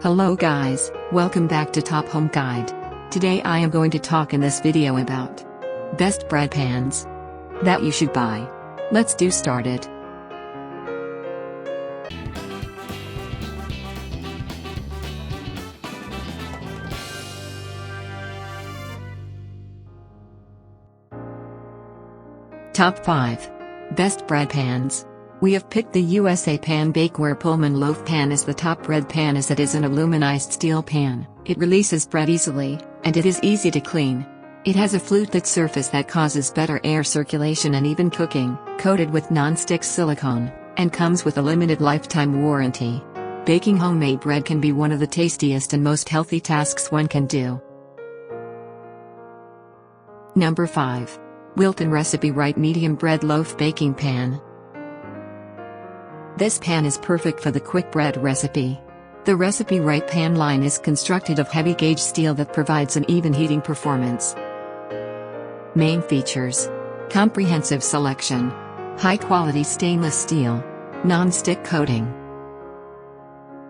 Hello guys, welcome back to Top Home Guide. Today I am going to talk in this video about best bread pans that you should buy. Let's do started. Top 5 Best Bread Pans. We have picked the USA Pan Bakeware Pullman Loaf Pan as the top bread pan as it is an aluminized steel pan. It releases bread easily, and it is easy to clean. It has a fluted surface that causes better air circulation and even cooking, coated with non-stick silicone, and comes with a limited lifetime warranty. Baking homemade bread can be one of the tastiest and most healthy tasks one can do. Number 5. Wilton Recipe Right Medium Bread Loaf Baking Pan. This pan is perfect for the quick bread recipe. The Recipe Right pan line is constructed of heavy gauge steel that provides an even heating performance. Main features: comprehensive selection, high quality stainless steel, non-stick coating.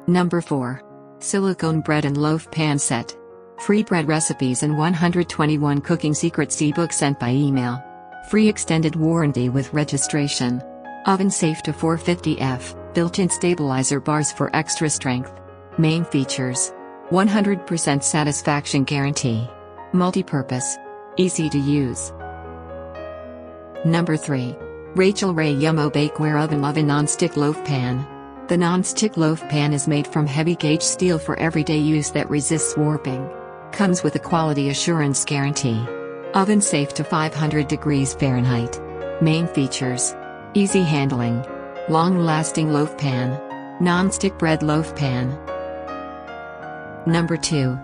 Number 4. Silicone Bread and Loaf Pan Set. Free bread recipes and 121 cooking secrets ebook sent by email. Free extended warranty with registration. Oven safe to 450F, built-in stabilizer bars for extra strength. Main features: 100% satisfaction guarantee. Multi-purpose. Easy to use. Number 3. Rachel Ray Yummo Bakeware Oven Non-Stick Loaf Pan. The non-stick loaf pan is made from heavy gauge steel for everyday use that resists warping. Comes with a quality assurance guarantee. Oven safe to 500 degrees Fahrenheit. Main features: easy handling, long-lasting loaf pan, non-stick bread loaf pan. Number 2.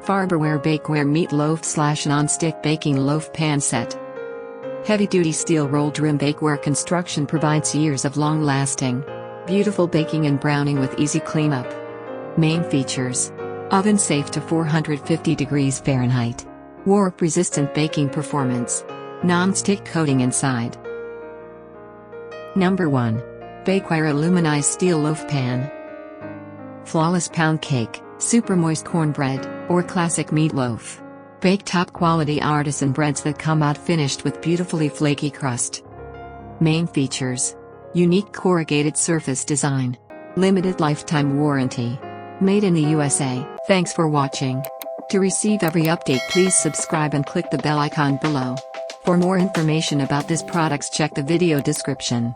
Farberware Bakeware Meat Loaf / Non-Stick Baking Loaf Pan Set. Heavy-duty steel rolled rim bakeware construction provides years of long-lasting, beautiful baking and browning with easy cleanup. Main features: oven safe to 450 degrees Fahrenheit, warp-resistant baking performance, non-stick coating inside. Number 1. Bakeware Aluminized Steel Loaf Pan. Flawless pound cake, super moist cornbread, or classic meatloaf. Bake top quality artisan breads that come out finished with beautifully flaky crust. Main features: unique corrugated surface design. Limited lifetime warranty. Made in the USA. Thanks for watching. To receive every update, please subscribe and click the bell icon below. For more information about this products, check the video description.